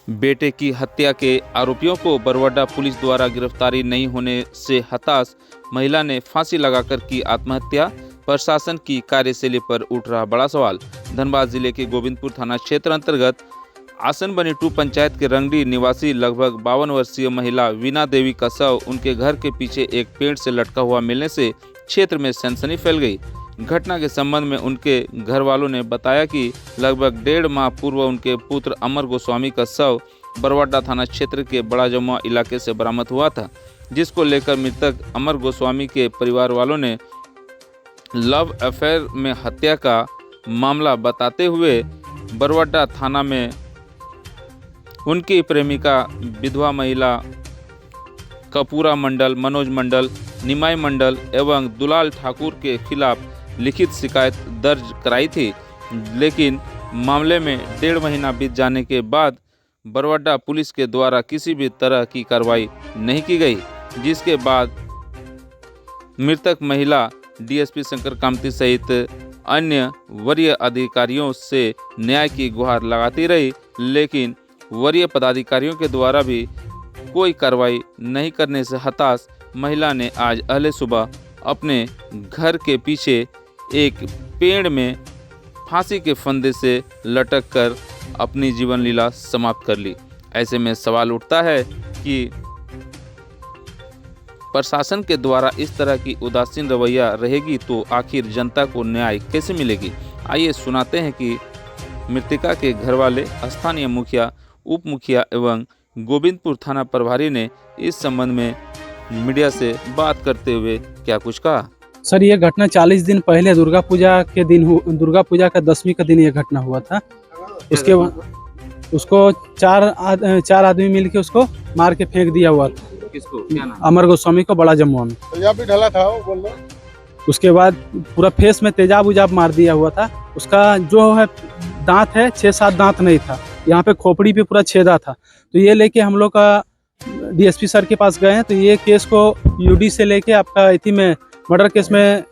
बेटे की हत्या के आरोपियों को बरवाडा पुलिस द्वारा गिरफ्तारी नहीं होने से हताश महिला ने फांसी लगाकर की आत्महत्या। प्रशासन की कार्यशैली पर उठ रहा बड़ा सवाल। धनबाद जिले के गोविंदपुर थाना क्षेत्र अंतर्गत आसनबनी 2 पंचायत के रंगडी निवासी लगभग 52 वर्षीय महिला वीना देवी का शव उनके घर के पीछे एक पेड़ से लटका हुआ मिलने से क्षेत्र में सनसनी फैल गई। घटना के संबंध में उनके घर वालों ने बताया कि लगभग 1.5 माह पूर्व उनके पुत्र अमर गोस्वामी का शव बरवाडा थाना क्षेत्र के बड़ा जमुआ इलाके से बरामद हुआ था, जिसको लेकर मृतक अमर गोस्वामी के परिवार वालों ने लव अफेयर में हत्या का मामला बताते हुए बरवाडा थाना में उनकी प्रेमिका विधवा महिला कपूरा मंडल, मनोज मंडल, निमाई मंडल एवं दुलाल ठाकुर के खिलाफ लिखित शिकायत दर्ज कराई थी, लेकिन मामले में 1.5 महीना बीत जाने के बाद बरवाडा पुलिस के द्वारा किसी भी तरह की कार्रवाई नहीं की गई, जिसके बाद मृतक महिला डीएसपी शंकर कामती सहित अन्य वरीय अधिकारियों से न्याय की गुहार लगाती रही, लेकिन वरीय पदाधिकारियों के द्वारा भी कोई कार्रवाई नहीं करने से हताश महिला ने आज अहले सुबह अपने घर के पीछे एक पेड़ में फांसी के फंदे से लटक कर अपनी जीवन लीला समाप्त कर ली। ऐसे में सवाल उठता है कि प्रशासन के द्वारा इस तरह की उदासीन रवैया रहेगी तो आखिर जनता को न्याय कैसे मिलेगी। आइए सुनाते हैं कि मृतका के घर वाले, स्थानीय मुखिया, उप मुखिया एवं गोविंदपुर थाना प्रभारी ने इस संबंध में मीडिया से बात करते हुए क्या कुछ कहा। सर, ये घटना 40 दिन पहले दुर्गा पूजा के दिन, दुर्गा पूजा का 10वीं का दिन ये घटना हुआ था। उसके बाद उसको चार आदमी मिलके उसको मार के फेंक दिया हुआ था। किसको? क्या नाम? अमर गोस्वामी को बड़ा जमुआ में। तेजाब भी ढला था वो, बोल लो। उसके बाद पूरा फेस में तेजाब उजाब मार दिया हुआ था। उसका जो है दांत है 6-7 दांत नहीं था, यहाँ पे खोपड़ी पे पूरा छेदा था। तो ये लेके हम लोग का डीएसपी सर के पास गए हैं, तो ये केस को यूडी से लेके आपका इथी में मर्डर केस में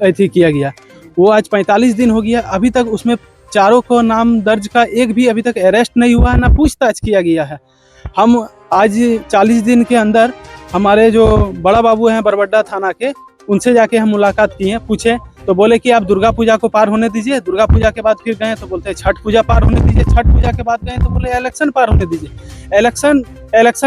इथी किया गया। वो आज 45 दिन हो गया, अभी तक उसमें चारों को नाम दर्ज का एक भी अभी तक अरेस्ट नहीं हुआ है, ना पूछताछ किया गया है। हम आज 40 दिन के अंदर हमारे जो बड़ा बाबू हैं बरवाडा थाना के, उनसे जाके हम मुलाकात किए, पूछे तो बोले कि आप दुर्गा पूजा को पार होने दीजिए। दुर्गा पूजा के बाद फिर गए तो बोलते हैं छठ पूजा पार होने दीजिए। छठ पूजा के बाद गए तो बोले इलेक्शन पार होने दीजिए। इलेक्शन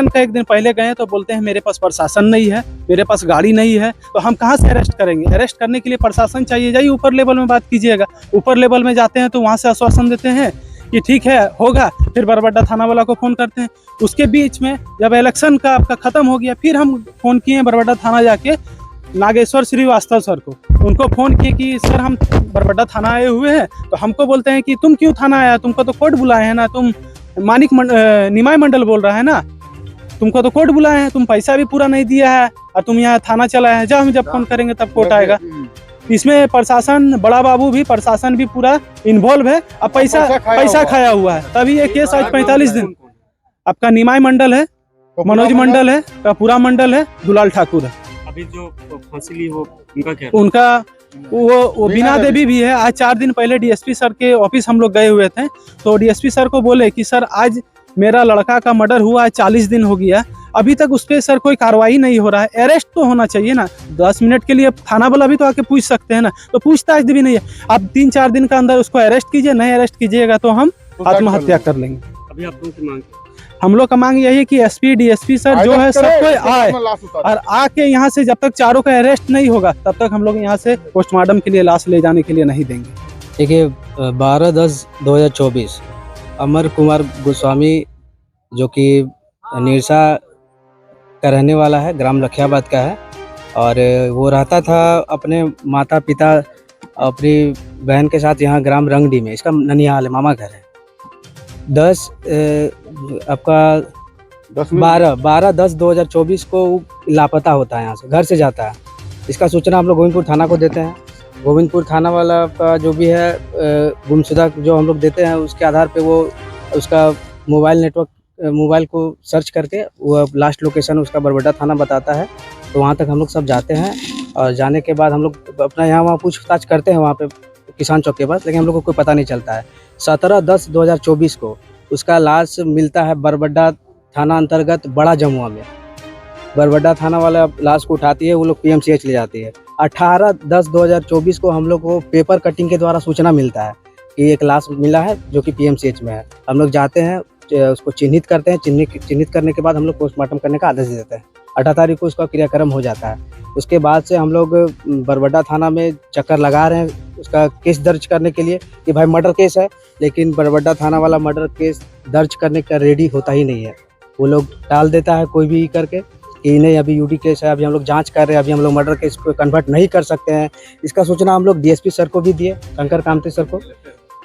का एक दिन पहले गए तो बोलते हैं मेरे पास प्रशासन नहीं है, मेरे पास गाड़ी नहीं है, तो हम कहाँ से अरेस्ट करेंगे। अरेस्ट करने के लिए प्रशासन चाहिए, जाइए ऊपर लेवल में बात कीजिएगा। ऊपर लेवल में जाते हैं तो वहाँ से आश्वासन देते हैं कि ठीक है होगा, फिर बरवाडा थाना वाला को फ़ोन करते हैं। उसके बीच में जब इलेक्शन का आपका ख़त्म हो गया, फिर हम फ़ोन किए बरवाडा थाना जाके नागेश्वर श्रीवास्तव सर को। उनको फ़ोन किए कि सर हम बरवाडा थाना आए हुए हैं, तो हमको बोलते हैं कि तुम क्यों थाना आया, तुमको तो कोर्ट बुलाए हैं ना, तुम निमाई मंडल बोल रहा है ना, तुमको तो कोर्ट बुलाए हैं, तुम पैसा भी पूरा नहीं दिया है और तुम यहाँ थाना चला है, जाओ हम जब फ़ोन करेंगे तब कोर्ट आएगा। इसमें प्रशासन, बड़ा बाबू भी, प्रशासन भी पूरा इन्वॉल्व है। अब पैसा खाया हुआ है, तभी ये केस आज 45 दिन। आपका निमाई मंडल है, मनोज मंडल है, कपूरा मंडल है, दुलाल ठाकुर है। अभी जो फांसी ली वो उनका क्या? उनका वो बीना देवी भी है। आज 4 दिन पहले डीएसपी सर के ऑफिस हम लोग गए हुए थे, तो डीएसपी सर को बोले कि सर आज मेरा लड़का का मर्डर हुआ है, 40 दिन हो गया, अभी तक उस पर सर कोई कार्रवाई नहीं हो रहा है। अरेस्ट तो होना चाहिए ना, 10 मिनट के लिए थाना वाला भी तो आके पूछ सकते हैं ना, तो पूछताछ भी नहीं है। आप 3-4 दिन का अंदर उसको अरेस्ट कीजिए, नहीं अरेस्ट कीजिएगा तो हम आत्महत्या कर लेंगे। अभी आप लोगों की मांग? हम लोग का मांग यही है कि एसपी डीएसपी सर जो है सब कोई आए और आके यहाँ से जब तक चारों का अरेस्ट नहीं होगा तब तक हम लोग यहाँ से पोस्टमार्टम के लिए लाश ले जाने के लिए नहीं देंगे। देखिए 12/10/2024 अमर कुमार गोस्वामी जो कि निरसा का रहने वाला है, ग्राम लखियाबाद का है, और वो रहता था अपने माता पिता अपनी बहन के साथ यहाँ ग्राम रंगडी में, इसका ननिहाल है, मामा घर है। 12/10/2024 को लापता होता है, यहाँ से घर से जाता है। इसका सूचना हम लोग गोविंदपुर थाना को देते हैं। गोविंदपुर थाना वाला का जो भी है गुमशुदा जो हम लोग देते हैं, उसके आधार पे वो उसका मोबाइल को सर्च करके वो लास्ट लोकेशन उसका बरवाडा थाना बताता है, तो वहाँ तक हम लोग सब जाते हैं। और जाने के बाद हम लोग अपना यहाँ वहाँ पूछताछ करते हैं वहाँ पे किसान चौक के पास, लेकिन हम लोग को कोई पता नहीं चलता है। 17/10/2024 को उसका लाश मिलता है बरबड्डा थाना अंतर्गत बड़ा जमुआ में। बरबड्डा थाना वाला लाश को उठाती है, वो लोग पीएमसीएच ले जाती है। 18/10/2024 को हम लोग को पेपर कटिंग के द्वारा सूचना मिलता है कि एक लाश मिला है जो कि पीएमसीएच में है। हम लोग जाते हैं, उसको चिन्हित करते हैं। चिन्हित करने के बाद हम लोग पोस्टमार्टम करने का आदेश देते हैं। 18 तारीख को उसका क्रियाक्रम हो जाता है। उसके बाद से हम लोग बरबड्डा थाना में चक्कर लगा रहे हैं उसका केस दर्ज करने के लिए कि भाई मर्डर केस है, लेकिन बरबड्डा थाना वाला मर्डर केस दर्ज करने का रेडी होता ही नहीं है। वो लोग टाल देता है कोई भी करके कि नहीं अभी यूडी केस है, अभी हम लोग जांच कर रहे हैं, अभी हम लोग मर्डर केस को कन्वर्ट नहीं कर सकते हैं। इसका सूचना हम लोग डीएसपी सर को भी दिए, शंकर कामती सर को,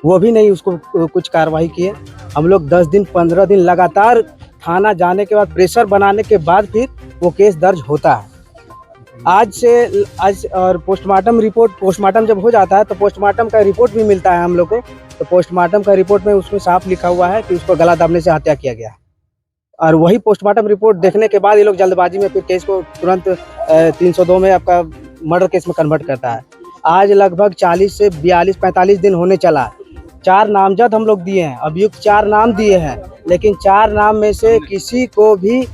वो भी नहीं उसको कुछ कार्रवाई किए। हम लोग 10 दिन 15 दिन लगातार थाना जाने के बाद प्रेशर बनाने के बाद फिर वो केस दर्ज होता है। आज और पोस्टमार्टम जब हो जाता है तो पोस्टमार्टम का रिपोर्ट भी मिलता है हम लोग को। तो पोस्टमार्टम का रिपोर्ट में उसमें साफ लिखा हुआ है कि उसको गला दबने से हत्या किया गया है। और वही पोस्टमार्टम रिपोर्ट देखने के बाद ये लोग जल्दबाजी में फिर केस को तुरंत 302 में आपका मर्डर केस में कन्वर्ट करता है। आज लगभग 40 से 42-45 दिन होने चला। 4 नामजद हम लोग दिए हैं, अभियुक्त 4 नाम दिए हैं, लेकिन 4 नाम में से किसी को भी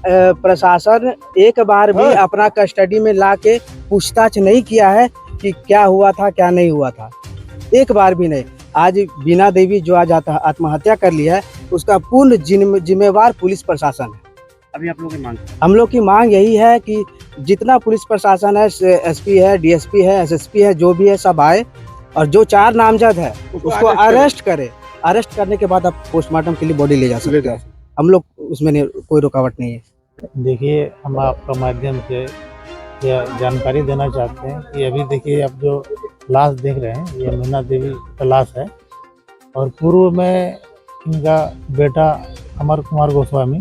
प्रशासन एक बार भी अपना कस्टडी में ला के पूछताछ नहीं किया है कि क्या हुआ था क्या नहीं हुआ था, एक बार भी नहीं। आज बीना देवी जो आज आत्महत्या कर लिया है उसका पूर्ण जिम्मेवार पुलिस प्रशासन है। अभी आप लोगों की मांग? हम लोग की मांग यही है कि जितना पुलिस प्रशासन है, एसपी है, डीएसपी है, एसएसपी है, जो भी है सब आए और जो 4 नामजद है उसको अरेस्ट करे। अरेस्ट करने के बाद आप पोस्टमार्टम के लिए बॉडी ले जा सकते हैं। हम लोग उसमें कोई रुकावट नहीं है। देखिए, हम आपका माध्यम से यह जानकारी देना चाहते हैं कि अभी देखिए आप जो लाश देख रहे हैं ये मीना देवी का लाश है और पूर्व में इनका बेटा अमर कुमार गोस्वामी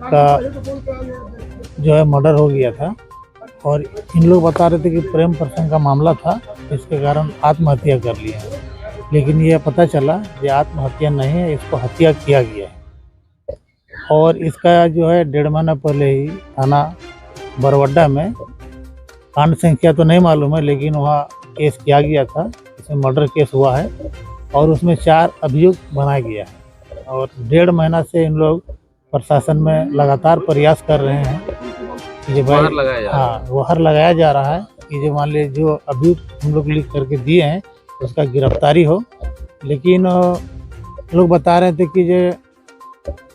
का जो है मर्डर हो गया था और इन लोग बता रहे थे कि प्रेम प्रसंग का मामला था, इसके कारण आत्महत्या कर लिया। लेकिन ये पता चला ये आत्महत्या नहीं है, इसको हत्या किया गया है। और इसका जो है 1.5 महीना पहले ही थाना बरवड्डा में कांड संख्या तो नहीं मालूम है, लेकिन वहाँ केस किया गया था, इसमें मर्डर केस हुआ है और उसमें 4 अभियुक्त बनाया गया है। और 1.5 महीना से इन लोग प्रशासन में लगातार प्रयास कर रहे हैं कि जो भाई वहर लगाया जा रहा है कि जो मान लीजिए जो अभियुक्त हम लोग लिख करके दिए हैं उसका गिरफ्तारी हो। लेकिन लोग बता रहे थे कि जो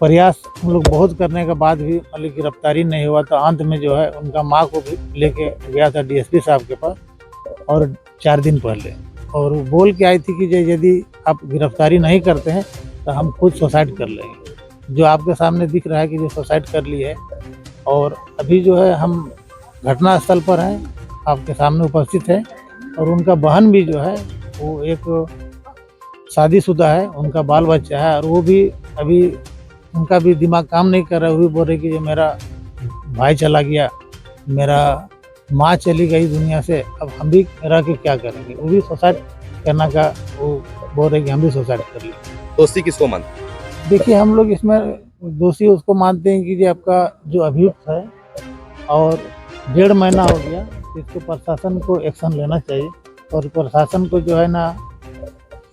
प्रयास हम लोग बहुत करने के बाद भी मतलब गिरफ्तारी नहीं हुआ, तो अंत में जो है उनका माँ को भी लेके गया था डीएसपी साहब के पास और 4 दिन पहले, और वो बोल के आई थी कि यदि आप गिरफ्तारी नहीं करते हैं तो हम खुद सुसाइड कर लेंगे। जो आपके सामने दिख रहा है कि जो सुसाइड कर ली है। और अभी जो है हम घटना स्थल पर हैं, आपके सामने उपस्थित है। और उनका बहन भी जो है वो एक शादीशुदा है, उनका बाल बच्चा है और वो भी अभी उनका भी दिमाग काम नहीं कर रहा है। वो भी बोल रहे कि जो मेरा भाई चला गया, मेरा माँ चली गई दुनिया से, अब हम भी रह के क्या करेंगे। वो भी सुसाइड करना का वो बोल रहे कि हम भी सुसाइड कर लिए। दोस्ती किसको मानते? देखिए, हम लोग इसमें दोषी उसको मानते हैं कि जो आपका जो अभियुक्त है और 1.5 महीना हो गया, इसको प्रशासन को एक्शन लेना चाहिए और प्रशासन को जो है ना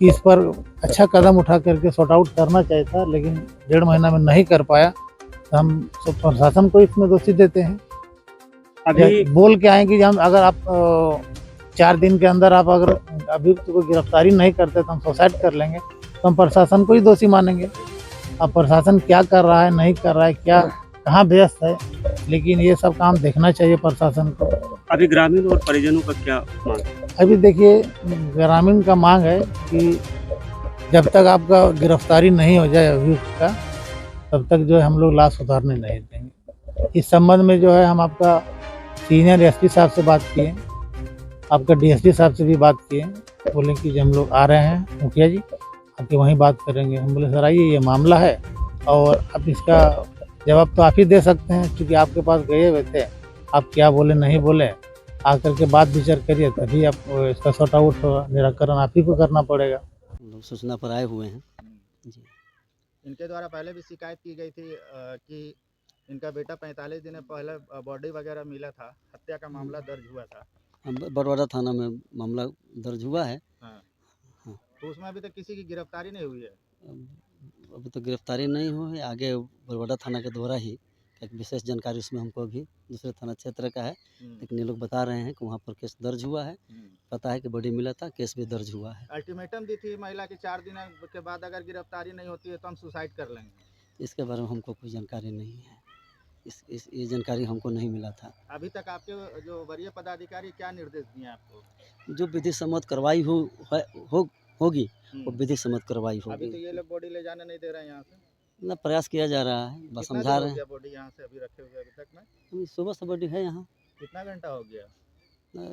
इस पर अच्छा कदम उठा करके सॉर्ट आउट करना चाहिए था, लेकिन 1.5 महीना में नहीं कर पाया। तो हम प्रशासन को इसमें दोषी देते हैं। अभी बोल के आए कि हम अगर आप 4 दिन के अंदर आप अगर अभियुक्त को गिरफ्तारी नहीं करते तो हम सुसाइड कर लेंगे, तो हम प्रशासन को ही दोषी मानेंगे। अब प्रशासन क्या कर रहा है नहीं कर रहा है, क्या कहाँ व्यस्त है, लेकिन ये सब काम देखना चाहिए प्रशासन को। अभी ग्रामीण और परिजनों का क्या मांग? अभी देखिए, ग्रामीण का मांग है कि जब तक आपका गिरफ्तारी नहीं हो जाए अभियुक्त का, तब तक जो है हम लोग लाश उतारने नहीं देंगे। इस संबंध में जो है हम आपका सीनियर एसपी साहब से बात किए, आपका डीएसपी साहब से भी बात किए। बोले कि जब हम लोग आ रहे हैं मुखिया जी आपके वहीं बात करेंगे। हम बोले सर आइए, ये मामला है और अब इसका जवाब तो आप ही दे सकते हैं क्योंकि आपके पास गए हुए थे। आप क्या बोले नहीं बोले, आकर के बात विचार करिए, तभी आप इसका सॉर्ट आउट निराकरण आप ही को करना पड़ेगा। लोग सूचना पर आए हुए हैं जी। इनके द्वारा पहले भी शिकायत की गई थी कि इनका बेटा 45 दिन पहले बॉडी वगैरह मिला था, हत्या का मामला दर्ज हुआ था। बरवाड़ा थाना में मामला दर्ज हुआ है। हाँ। तो उसमें अभी तक किसी की गिरफ्तारी नहीं हुई है। अभी तो गिरफ्तारी नहीं हुई है, आगे बरवाडा थाना के द्वारा ही एक विशेष जानकारी उसमें हमको भी दूसरे थाना क्षेत्र का है, लेकिन ये लोग बता रहे हैं कि वहाँ पर केस दर्ज हुआ है, पता है कि बॉडी मिला था, केस भी दर्ज हुआ है। अल्टीमेटम दी थी महिला की 4 दिन के बाद अगर गिरफ्तारी नहीं होती है तो हम सुसाइड कर लेंगे। इसके बारे में हमको कोई जानकारी नहीं है, ये जानकारी हमको नहीं मिला था। अभी तक आपके जो वरीय पदाधिकारी क्या निर्देश दिए हैं आपको? जो विधि सम्मत कार्रवाई होगी वो विधि सम्मत कार्रवाई अभी होगी। तो ये लोग बॉडी ले जाने नहीं दे रहे हैं यहाँ से। ना प्रयास किया जा रहा है, बस कितना समझा देर रहे हो गया हैं। बॉडी यहाँ से अभी रखे हुए अभी तक में? अभी सुबह से बॉडी है यहाँ, कितना घंटा हो गया?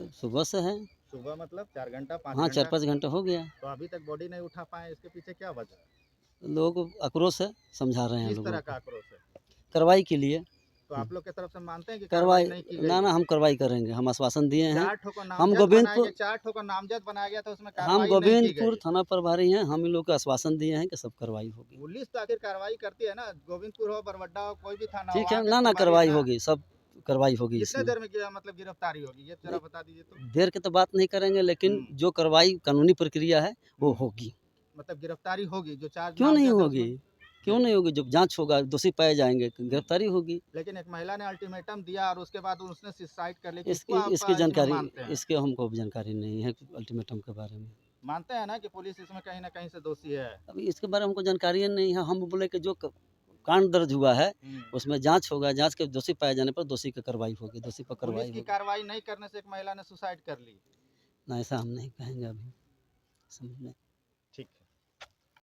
सुबह से है। सुबह मतलब 4 घंटा 5 हाँ, घंटा? 4-5 घंटा हो गया। तो अभी तक बॉडी नहीं उठा पाए, इसके पीछे क्या वजह है? लोग आक्रोश है, समझा रहे हैं किस लोगों तरह को। का आक्रोश है? कार्रवाई के लिए तो आप लोग की तरफ से मानते हैं कि कार्रवाई नहीं की गई? ना हम कार्रवाई करेंगे, हम आश्वासन दिए हैं। 4 ठो को हम नामजद गोविंदपुर- बनाया गया, 4 ठो को नामजद बनाया गया था, उसमें हम कार्रवाई नहीं की गोविंदपुर गई। थाना प्रभारी हैं, हम इन लोग को आश्वासन दिए हैं कि सब कार्रवाई होगी। पुलिस तो आखिर कार्रवाई करती है ना, गोविंदपुर हो, बरवड्डा हो, कोई भी थाना हो, ठीक है, वहाँ पे ना तुम्हारी कार्रवाई ना- होगी, सब कार्रवाई होगी। कितने इसमें देर में मतलब गिरफ्तारी होगी, ये जरा बता दीजिए तो। देर की तो बात नहीं करेंगे, लेकिन जो कार्रवाई कानूनी प्रक्रिया है वो होगी। मतलब गिरफ्तारी होगी जो 4 क्यों नहीं नामजद है होगी? उसमें? क्यों नहीं होगी? जब जांच होगा, दोषी पाए जाएंगे, गिरफ्तारी होगी। लेकिन एक महिला ने अल्टीमेटम दिया और उसके बाद उसने सुसाइड कर ली। इसकी किसको आप इसकी इसमें जानकारी, मानते हैं? इसके हमको जानकारी नहीं है अल्टीमेटम के बारे में। मानते हैं ना कि पुलिस इसमें कहीं ना कहीं से दोषी है। अभी इसके बारे में हमको जानकारी नहीं है। हम बोले कि जो कांड दर्ज हुआ है उसमें जांच होगा, जांच के दोषी पाए जाने पर दोषी की कार्रवाई होगी, दोषी पर कार्रवाई पुलिस की होगी। कार्रवाई नहीं करने से एक महिला ने सुसाइड कर ली। ना, ऐसा हम नहीं कहेंगे अभी, समझ में।